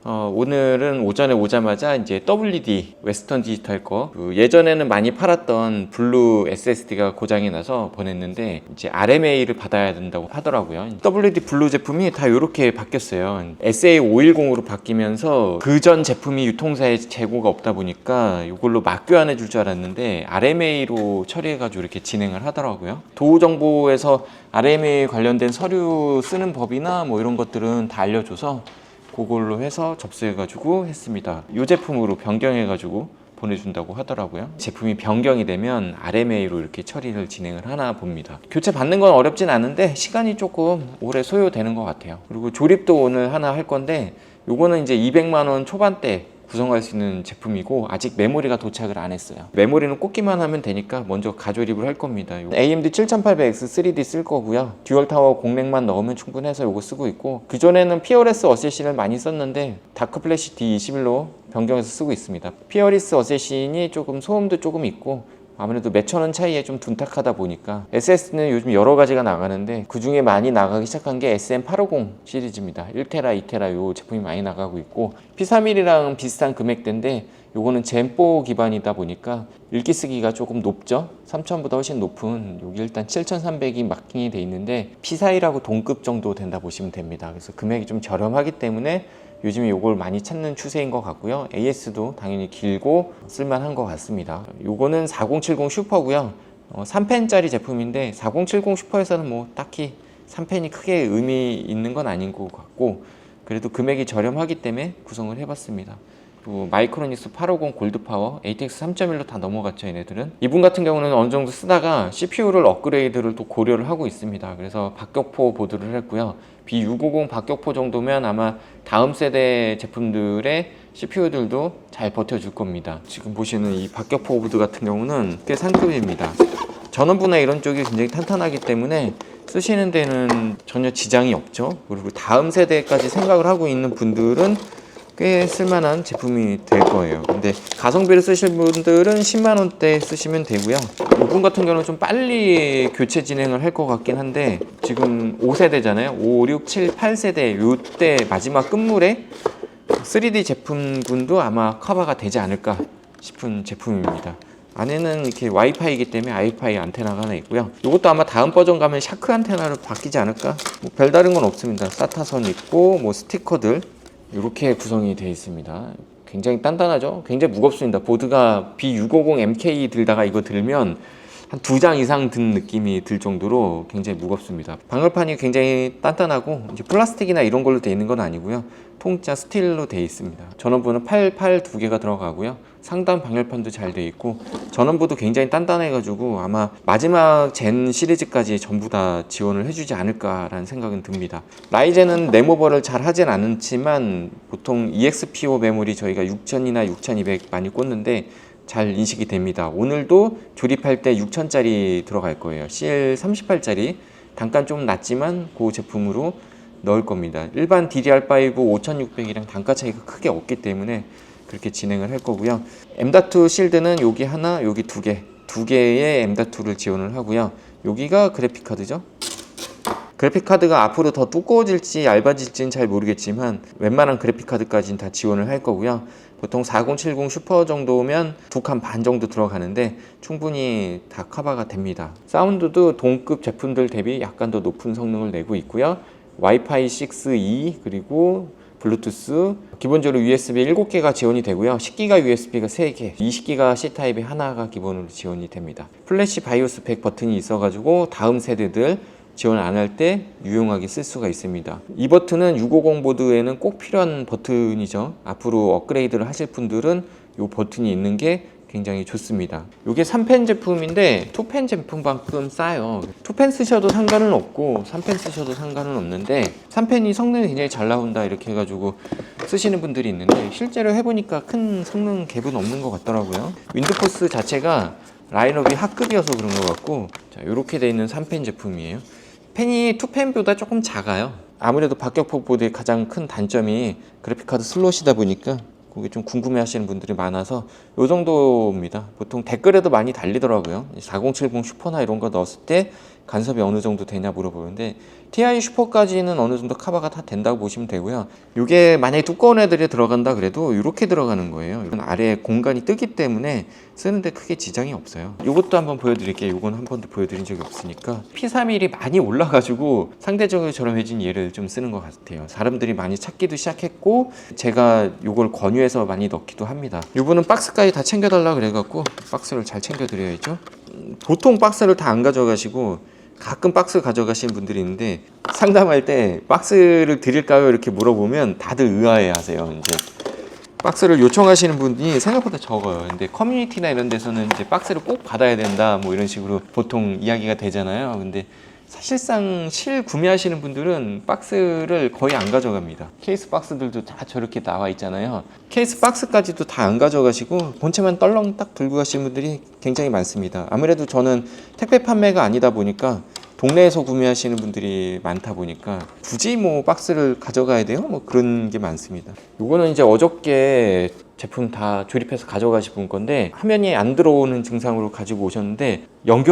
오늘은 오전에 오자마자 이제 WD 웨스턴 디지털 거 예전에는 많이 팔았던 블루 SSD가 고장이 나서 보냈는데 이제 RMA를 받아야 된다고 하더라고요. WD 블루 제품이 다 이렇게 바뀌었어요. SA510으로 바뀌면서 그전 제품이 유통사에 재고가 없다 보니까 이걸로 막 교환해 줄 줄 알았는데 RMA로 처리해 가지고 이렇게 진행을 하더라고요. 도우정보에서 RMA 관련된 서류 쓰는 법이나 뭐 이런 것들은 다 알려줘서 그걸로 해서 접수해가지고 했습니다. 이 제품으로 변경해가지고 보내준다고 하더라고요. 제품이 변경이 되면 RMA로 이렇게 처리를 진행을 하나 봅니다. 교체 받는 건 어렵진 않은데 시간이 조금 오래 소요되는 것 같아요. 그리고 조립도 오늘 하나 할 건데 요거는 이제 200만 원 초반대 구성할 수 있는 제품이고 아직 메모리가 도착을 안 했어요. 메모리는 꽂기만 하면 되니까 먼저 가조립을 할 겁니다. AMD 7800X 3D 쓸 거고요. 듀얼타워 공랭만 넣으면 충분해서 이거 쓰고 있고, 그전에는 피어레스 어쌔신을 많이 썼는데 다크플래시 D21로 변경해서 쓰고 있습니다. 피어리스 어쌔신이 조금 소음도 조금 있고 아무래도 몇천 원 차이에 좀 둔탁하다 보니까 SSD는 요즘 여러 가지가 나가는데 그 중에 많이 나가기 시작한 게 SM850 시리즈입니다. 1테라, 2테라 요 제품이 많이 나가고 있고 P31이랑 비슷한 금액대인데 요거는 젠4 기반이다 보니까 읽기 쓰기가 조금 높죠. 3000보다 훨씬 높은 여기 일단 7300이 마킹이 돼 있는데 P41하고 동급 정도 된다 보시면 됩니다. 그래서 금액이 좀 저렴하기 때문에 요즘에 이걸 많이 찾는 추세인 것 같고요. AS도 당연히 길고 쓸만한 것 같습니다. 요거는 4070 슈퍼고요. 3펜짜리 제품인데 4070 슈퍼에서는 뭐 딱히 3펜이 크게 의미 있는 건 아닌 것 같고 그래도 금액이 저렴하기 때문에 구성을 해봤습니다. 그리고 마이크로닉스 850 골드파워 ATX 3.1로 다 넘어갔죠. 얘네들은 이분 같은 경우는 어느 정도 쓰다가 CPU를 업그레이드를 또 고려를 하고 있습니다. 그래서 박격포 보드를 했고요. B650 박격포 정도면 아마 다음 세대 제품들의 CPU들도 잘 버텨줄 겁니다. 지금 보시는 이 박격포 보드 같은 경우는 꽤 상급입니다. 전원부나 이런 쪽이 굉장히 탄탄하기 때문에 쓰시는 데는 전혀 지장이 없죠. 그리고 다음 세대까지 생각을 하고 있는 분들은 꽤 쓸만한 제품이 될 거예요. 근데 가성비를 쓰실 분들은 10만 원대 쓰시면 되고요. 이분 같은 경우는 좀 빨리 교체 진행을 할 것 같긴 한데 지금 5세대잖아요. 5, 6, 7, 8세대 요때 마지막 끝물에 3D 제품군도 아마 커버가 되지 않을까 싶은 제품입니다. 안에는 이렇게 와이파이이기 때문에 와이파이 안테나가 하나 있고요. 이것도 아마 다음 버전 가면 샤크 안테나로 바뀌지 않을까? 뭐 별다른 건 없습니다. 사타선 있고 뭐 스티커들 이렇게 구성이 되어 있습니다. 굉장히 단단하죠? 굉장히 무겁습니다. 보드가 B650MK 들다가 이거 들면 한 2장 이상 든 느낌이 들 정도로 굉장히 무겁습니다. 방열판이 굉장히 단단하고 이제 플라스틱이나 이런 걸로 되어 있는 건 아니고요. 통짜 스틸로 되어 있습니다. 전원부는 88 2개가 들어가고요. 상단 방열판도 잘 되어 있고 전원부도 굉장히 단단해가지고 아마 마지막 젠 시리즈까지 전부 다 지원을 해주지 않을까라는 생각은 듭니다. 라이젠은 램오버를 잘 하진 않지만 보통 EXP5 메모리 저희가 6000이나 6200 많이 꽂는데 잘 인식이 됩니다. 오늘도 조립할 때 6000짜리 들어갈 거예요. CL38짜리 단가 좀 낮지만 그 제품으로 넣을 겁니다. 일반 DDR5 5600이랑 단가 차이가 크게 없기 때문에 그렇게 진행을 할 거고요. M.2 실드는 여기 하나, 여기 두 개의 M.2를 지원을 하고요. 여기가 그래픽 카드죠. 그래픽 카드가 앞으로 더 두꺼워질지 얇아질지는 잘 모르겠지만 웬만한 그래픽 카드까지는 다 지원을 할 거고요. 보통 4070 슈퍼 정도면 2칸 반 정도 들어가는데 충분히 다 커버가 됩니다. 사운드도 동급 제품들 대비 약간 더 높은 성능을 내고 있고요. 와이파이 6E 그리고 블루투스 기본적으로 USB 7개가 지원이 되고요. 10기가 USB가 3개, 20기가 C타입이 하나가 기본으로 지원이 됩니다. 플래시 바이오스 팩 버튼이 있어가지고 다음 세대들 지원 안 할 때 유용하게 쓸 수가 있습니다. 이 버튼은 650 보드에는 꼭 필요한 버튼이죠. 앞으로 업그레이드를 하실 분들은 이 버튼이 있는 게 굉장히 좋습니다. 이게 3펜 제품인데 2펜 제품만큼 싸요. 2펜 쓰셔도 상관은 없고 3펜 쓰셔도 상관은 없는데 3펜이 성능이 굉장히 잘 나온다 이렇게 해가지고 쓰시는 분들이 있는데 실제로 해보니까 큰 성능 갭은 없는 것 같더라고요. 윈드포스 자체가 라인업이 하급이어서 그런 것 같고 자, 이렇게 되어 있는 3펜 제품이에요. 펜이 2펜보다 조금 작아요. 아무래도 박격포 보드의 가장 큰 단점이 그래픽카드 슬롯이다 보니까 그게 좀 궁금해 하시는 분들이 많아서 이 정도입니다. 보통 댓글에도 많이 달리더라고요. 4070 슈퍼나 이런 거 넣었을 때 간섭이 어느 정도 되냐 물어보는데 TI 슈퍼까지는 어느 정도 커버가 다 된다고 보시면 되고요. 이게 만약에 두꺼운 애들이 들어간다 그래도 이렇게 들어가는 거예요. 이건 아래에 공간이 뜨기 때문에 쓰는데 크게 지장이 없어요. 이것도 한번 보여드릴게요. 이건 한 번도 보여드린 적이 없으니까 P31이 많이 올라가지고 상대적으로 저렴해진 얘를 좀 쓰는 것 같아요. 사람들이 많이 찾기도 시작했고 제가 이걸 권유해서 많이 넣기도 합니다. 이분은 박스까지 다 챙겨달라 그래갖고 박스를 잘 챙겨드려야죠. 보통 박스를 다 안 가져가시고 가끔 박스 가져가시는 분들이 있는데 상담할 때 박스를 드릴까요? 이렇게 물어보면 다들 의아해 하세요. 이제 박스를 요청하시는 분이 생각보다 적어요. 근데 커뮤니티나 이런 데서는 이제 박스를 꼭 받아야 된다 뭐 이런 식으로 보통 이야기가 되잖아요. 근데 사실상 실 구매하시는 분들은 박스를 거의 안 가져갑니다. 케이스 박스들도 다 저렇게 나와 있잖아요. 케이스 박스까지도 다 안 가져가시고 본체만 떨렁 딱 들고 가시는 분들이 굉장히 많습니다. 아무래도 저는 택배 판매가 아니다 보니까 동네에서 구매하시는 분들이 많다 보니까 굳이 뭐 박스를 가져가야 돼요? 뭐 그런 게 많습니다. 요거는 이제 어저께 제품 다 조립해서 가져가신 건데 화면이 안 들어오는 증상으로 가지고 오셨는데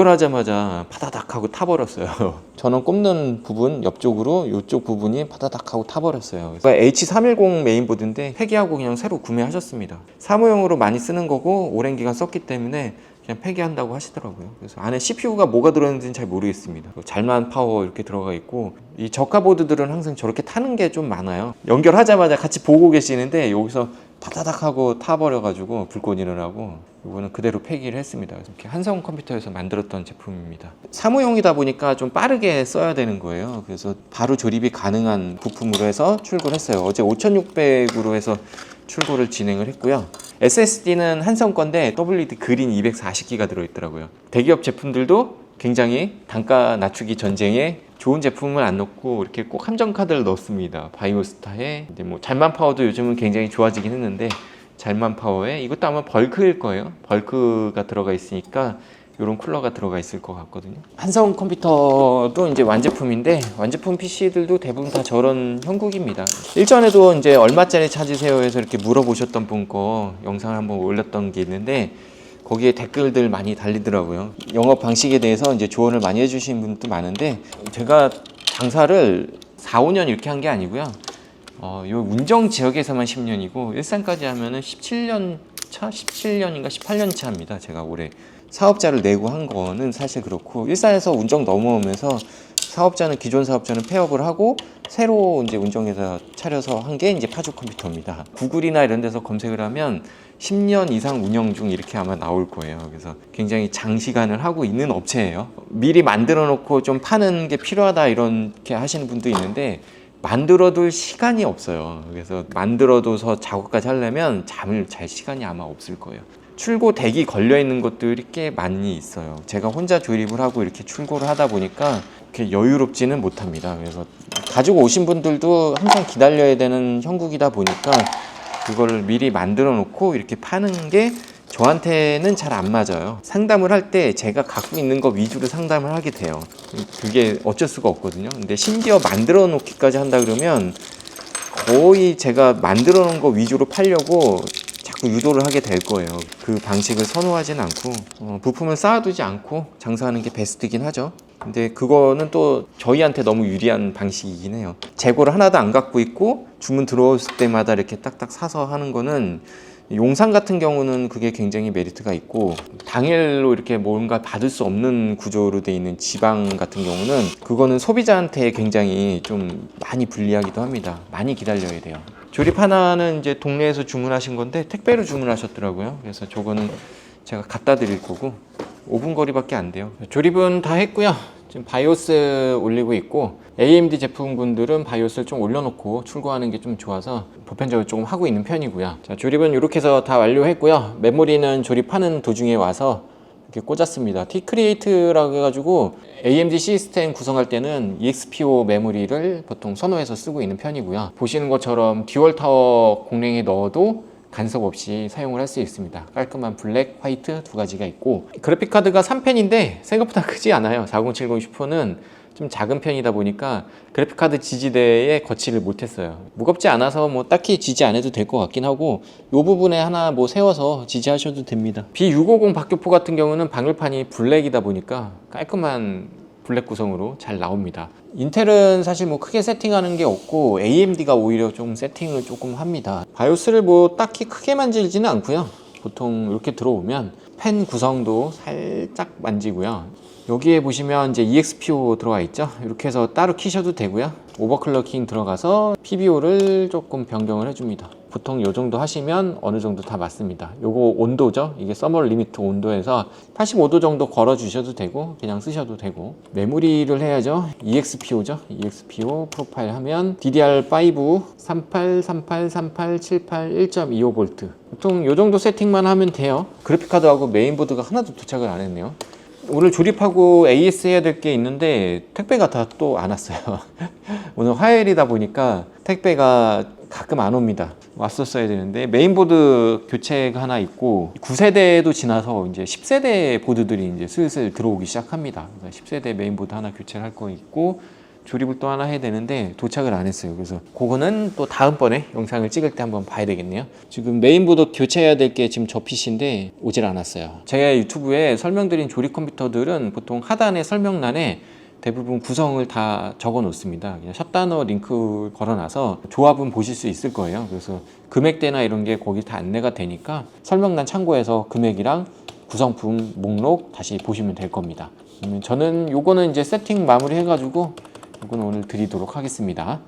연결하자마자 파다닥 하고 타버렸어요. 전원 꼽는 부분 옆쪽으로 이쪽 부분이 파다닥 하고 타버렸어요. H310 메인보드인데 폐기하고 그냥 새로 구매하셨습니다. 사무용으로 많이 쓰는 거고 오랜 기간 썼기 때문에 그냥 폐기한다고 하시더라고요. 그래서 안에 CPU가 뭐가 들어있는지는 잘 모르겠습니다. 잘만 파워 이렇게 들어가 있고 이 저가 보드들은 항상 저렇게 타는 게 좀 많아요. 연결하자마자 같이 보고 계시는데 여기서 타다닥 하고 타버려가지고 불꽃 일어나고 이거는 그대로 폐기를 했습니다. 이렇게 한성 컴퓨터에서 만들었던 제품입니다. 사무용이다 보니까 좀 빠르게 써야 되는 거예요. 그래서 바로 조립이 가능한 부품으로 해서 출고를 했어요. 어제 5600으로 해서 출고를 진행을 했고요. SSD는 한성 건데 WD 그린 240기가 들어있더라고요. 대기업 제품들도 굉장히 단가 낮추기 전쟁에 좋은 제품을 안 넣고 이렇게 꼭 함정 카드를 넣습니다. 바이오스타에 근데 뭐 잘만 파워도 요즘은 굉장히 좋아지긴 했는데 잘만 파워에 이것도 아마 벌크일 거예요. 벌크가 들어가 있으니까 이런 쿨러가 들어가 있을 것 같거든요. 한성 컴퓨터도 이제 완제품인데 완제품 PC들도 대부분 다 저런 형국입니다. 일전에도 이제 얼마짜리 찾으세요 해서 이렇게 물어보셨던 분 거 영상을 한번 올렸던 게 있는데 거기에 댓글들 많이 달리더라고요. 영업 방식에 대해서 이제 조언을 많이 해주신 분도 많은데 제가 장사를 4, 5년 이렇게 한 게 아니고요. 요 운정 지역에서만 10년이고 일산까지 하면은 17년 차, 17년인가 18년 차입니다. 제가 올해 사업자를 내고 한 거는 사실 그렇고 일산에서 운정 넘어오면서 사업자는 기존 사업자는 폐업을 하고 새로 이제 운정에서 차려서 한 게 이제 파주 컴퓨터입니다. 구글이나 이런 데서 검색을 하면 10년 이상 운영 중 이렇게 아마 나올 거예요. 그래서 굉장히 장시간을 하고 있는 업체예요. 미리 만들어 놓고 좀 파는 게 필요하다 이렇게 하시는 분도 있는데 만들어둘 시간이 없어요. 그래서 만들어둬서 작업까지 하려면 잠을 잘 시간이 아마 없을 거예요. 출고 대기 걸려 있는 것들이 꽤 많이 있어요. 제가 혼자 조립을 하고 이렇게 출고를 하다 보니까 이렇게 여유롭지는 못합니다. 그래서 가지고 오신 분들도 항상 기다려야 되는 형국이다 보니까 그거를 미리 만들어 놓고 이렇게 파는 게 저한테는 잘 안 맞아요. 상담을 할 때 제가 갖고 있는 거 위주로 상담을 하게 돼요. 그게 어쩔 수가 없거든요. 근데 심지어 만들어 놓기까지 한다 그러면 거의 제가 만들어 놓은 거 위주로 팔려고 자꾸 유도를 하게 될 거예요. 그 방식을 선호하진 않고 부품을 쌓아두지 않고 장사하는 게 베스트긴 하죠. 근데 그거는 또 저희한테 너무 유리한 방식이긴 해요. 재고를 하나도 안 갖고 있고 주문 들어왔을 때마다 이렇게 딱딱 사서 하는 거는 용산 같은 경우는 그게 굉장히 메리트가 있고 당일로 이렇게 뭔가 받을 수 없는 구조로 돼 있는 지방 같은 경우는 그거는 소비자한테 굉장히 좀 많이 불리하기도 합니다. 많이 기다려야 돼요. 조립 하나는 이제 동네에서 주문하신 건데 택배로 주문하셨더라고요. 그래서 저거는 제가 갖다 드릴 거고 5분 거리밖에 안 돼요. 조립은 다 했고요. 지금 바이오스 올리고 있고 AMD 제품군들은 바이오스를 좀 올려놓고 출고하는 게 좀 좋아서 보편적으로 조금 하고 있는 편이고요. 자, 조립은 이렇게 해서 다 완료했고요. 메모리는 조립하는 도중에 와서 이렇게 꽂았습니다. Tcreate라고 해가지고 AMD 시스템 구성할 때는 EXP5 메모리를 보통 선호해서 쓰고 있는 편이고요. 보시는 것처럼 듀얼 타워 공랭에 넣어도 간섭 없이 사용을 할 수 있습니다. 깔끔한 블랙, 화이트 두 가지가 있고 그래픽카드가 3펜인데 생각보다 크지 않아요. 4070 슈퍼는 좀 작은 편이다 보니까 그래픽카드 지지대에 거치를 못했어요. 무겁지 않아서 뭐 딱히 지지 안 해도 될 것 같긴 하고 이 부분에 하나 뭐 세워서 지지하셔도 됩니다. B650 박격포 같은 경우는 방열판이 블랙이다 보니까 깔끔한 블랙 구성으로 잘 나옵니다. 인텔은 사실 뭐 크게 세팅하는 게 없고 AMD가 오히려 좀 세팅을 조금 합니다. 바이오스를 뭐 딱히 크게 만지지는 않고요. 보통 이렇게 들어오면 펜 구성도 살짝 만지고요. 여기에 보시면 이제 EXPO 들어가 있죠. 이렇게 해서 따로 키셔도 되고요. 오버클럭킹 들어가서 PBO를 조금 변경을 해줍니다. 보통 이 정도 하시면 어느 정도 다 맞습니다. 요거 온도죠. 이게 서머 리미트 온도에서 85도 정도 걸어 주셔도 되고 그냥 쓰셔도 되고, 메모리를 해야죠. EXPO죠. EXPO 프로파일 하면 DDR5 38, 38, 38, 78, 1.25V. 보통 이 정도 세팅만 하면 돼요. 그래픽카드하고 메인보드가 하나도 도착을 안 했네요. 오늘 조립하고 AS 해야 될 게 있는데 택배가 다 또 안 왔어요. 오늘 화요일이다 보니까 택배가 가끔 안 옵니다. 왔었어야 되는데 메인보드 교체가 하나 있고 9세대도 지나서 이제 10세대 보드들이 이제 슬슬 들어오기 시작합니다. 10세대 메인보드 하나 교체를 할 거 있고 조립을 또 하나 해야 되는데 도착을 안 했어요. 그래서 그거는 또 다음번에 영상을 찍을 때 한번 봐야 되겠네요. 지금 메인보드 교체해야 될 게 지금 저 PC인데 오질 않았어요. 제가 유튜브에 설명드린 조립 컴퓨터들은 보통 하단의 설명란에 대부분 구성을 다 적어 놓습니다. 그냥 샷단어 링크 걸어놔서 조합은 보실 수 있을 거예요. 그래서 금액대나 이런 게 거기 다 안내가 되니까 설명란 참고해서 금액이랑 구성품 목록 다시 보시면 될 겁니다. 저는 요거는 이제 세팅 마무리 해가지고 이건 오늘 드리도록 하겠습니다.